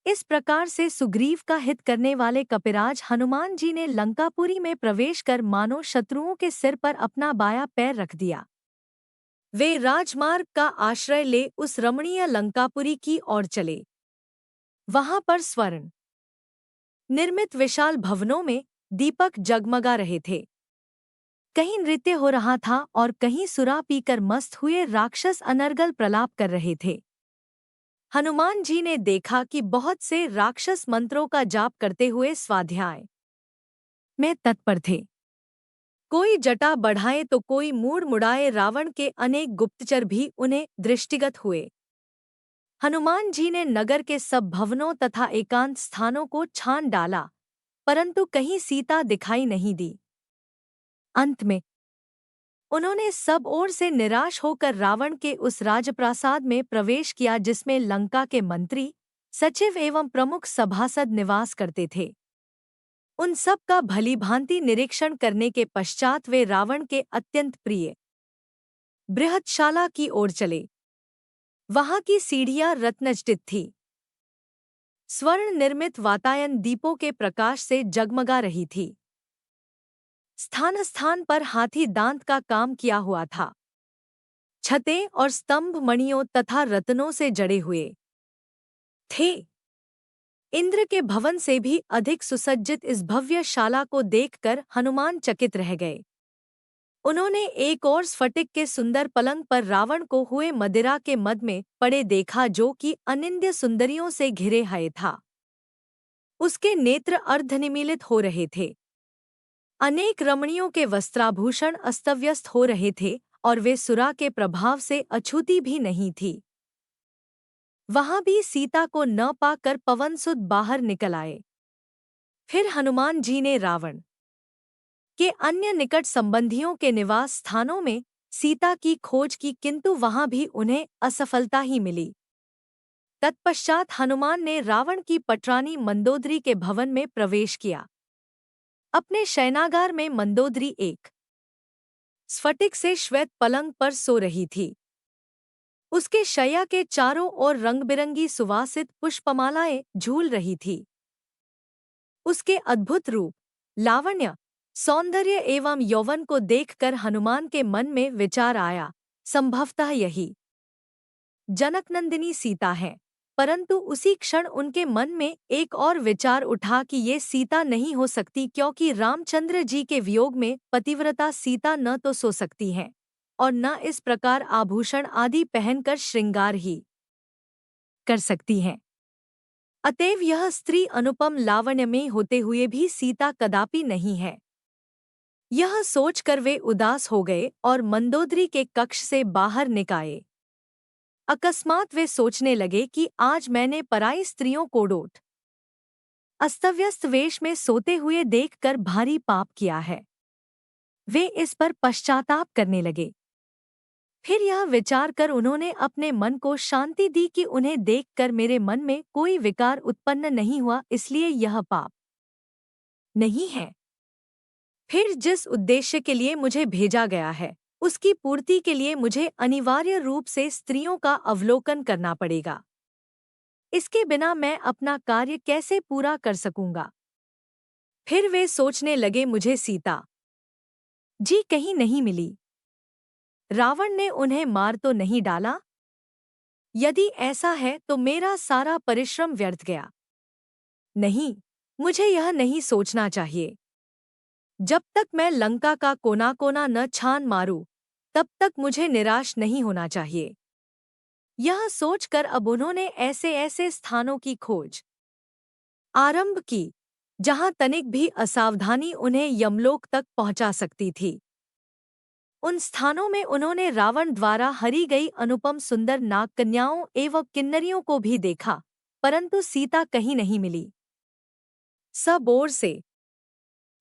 इस प्रकार से सुग्रीव का हित करने वाले कपिराज हनुमान जी ने लंकापुरी में प्रवेश कर मानो शत्रुओं के सिर पर अपना बायां पैर रख दिया। वे राजमार्ग का आश्रय ले उस रमणीय लंकापुरी की ओर चले। वहां पर स्वर्ण निर्मित विशाल भवनों में दीपक जगमगा रहे थे। कहीं नृत्य हो रहा था और कहीं सुरा पीकर मस्त हुए राक्षस अनर्गल प्रलाप कर रहे थे। हनुमान जी ने देखा कि बहुत से राक्षस मंत्रों का जाप करते हुए स्वाध्याय में तत्पर थे। कोई जटा बढ़ाए तो कोई मूड़ मुड़ाए। रावण के अनेक गुप्तचर भी उन्हें दृष्टिगत हुए। हनुमान जी ने नगर के सब भवनों तथा एकांत स्थानों को छान डाला, परंतु कहीं सीता दिखाई नहीं दी। अंत में उन्होंने सब ओर से निराश होकर रावण के उस राजप्रासाद में प्रवेश किया जिसमें लंका के मंत्री, सचिव एवं प्रमुख सभासद निवास करते थे। उन सब का भलीभांति निरीक्षण करने के पश्चात वे रावण के अत्यंत प्रिय बृहत्शाला की ओर चले। वहां की सीढ़ियां रत्नजटित थी। स्वर्ण निर्मित वातायन दीपों के प्रकाश से जगमगा रही थी। स्थान स्थान पर हाथी दांत का काम किया हुआ था। छतें और स्तंभ मणियों तथा रत्नों से जड़े हुए थे। इंद्र के भवन से भी अधिक सुसज्जित इस भव्य शाला को देखकर हनुमान चकित रह गए। उन्होंने एक और स्फटिक के सुंदर पलंग पर रावण को हुए मदिरा के मद में पड़े देखा, जो कि अनिंद्य सुंदरियों से घिरे हुए था। उसके नेत्र अर्धनिमीलित हो रहे थे। अनेक रमणियों के वस्त्राभूषण अस्तव्यस्त हो रहे थे और वे सुरा के प्रभाव से अछूती भी नहीं थी। वहां भी सीता को न पाकर पवनसुत बाहर निकल आए। फिर हनुमान जी ने रावण के अन्य निकट संबंधियों के निवास स्थानों में सीता की खोज की, किंतु वहां भी उन्हें असफलता ही मिली। तत्पश्चात हनुमान ने रावण की पटरानी मंदोदरी के भवन में प्रवेश किया। अपने शयनागार में मंदोदरी एक स्फटिक से श्वेत पलंग पर सो रही थी। उसके शैया के चारों ओर रंगबिरंगी सुवासित पुष्पमालाएं झूल रही थी। उसके अद्भुत रूप, लावण्य, सौंदर्य एवं यौवन को देखकर हनुमान के मन में विचार आया, संभवतः यही जनकनंदिनी सीता है। परंतु उसी क्षण उनके मन में एक और विचार उठा कि ये सीता नहीं हो सकती, क्योंकि रामचंद्र जी के वियोग में पतिव्रता सीता न तो सो सकती है और न इस प्रकार आभूषण आदि पहनकर श्रृंगार ही कर सकती हैं। अतएव यह स्त्री अनुपम लावण्य में होते हुए भी सीता कदापि नहीं है। यह सोचकर वे उदास हो गए और मंदोदरी के कक्ष से बाहर निकाये। अकस्मात वे सोचने लगे कि आज मैंने पराई स्त्रियों को डोट अस्तव्यस्त वेश में सोते हुए देखकर भारी पाप किया है। वे इस पर पश्चाताप करने लगे। फिर यह विचार कर उन्होंने अपने मन को शांति दी कि उन्हें देखकर मेरे मन में कोई विकार उत्पन्न नहीं हुआ, इसलिए यह पाप नहीं है। फिर जिस उद्देश्य के लिए मुझे भेजा गया है उसकी पूर्ति के लिए मुझे अनिवार्य रूप से स्त्रियों का अवलोकन करना पड़ेगा। इसके बिना मैं अपना कार्य कैसे पूरा कर सकूंगा। फिर वे सोचने लगे, मुझे सीता जी कहीं नहीं मिली। रावण ने उन्हें मार तो नहीं डाला? यदि ऐसा है तो मेरा सारा परिश्रम व्यर्थ गया। नहीं, मुझे यह नहीं सोचना चाहिए। जब तक मैं लंका का कोना कोना न छान मारूं, तब तक मुझे निराश नहीं होना चाहिए। यह सोचकर अब उन्होंने ऐसे ऐसे स्थानों की खोज आरंभ की जहां तनिक भी असावधानी उन्हें यमलोक तक पहुंचा सकती थी। उन स्थानों में उन्होंने रावण द्वारा हरी गई अनुपम सुंदर नाग कन्याओं एवं किन्नरियों को भी देखा, परंतु सीता कहीं नहीं मिली। सब ओर से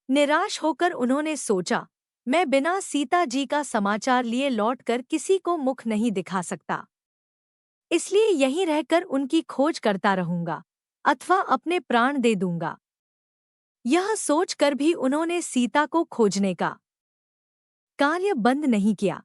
निराश होकर उन्होंने सोचा, मैं बिना सीता जी का समाचार लिए लौटकर किसी को मुख नहीं दिखा सकता, इसलिए यहीं रहकर उनकी खोज करता रहूंगा अथवा अपने प्राण दे दूंगा। यह सोचकर भी उन्होंने सीता को खोजने का कार्य बंद नहीं किया।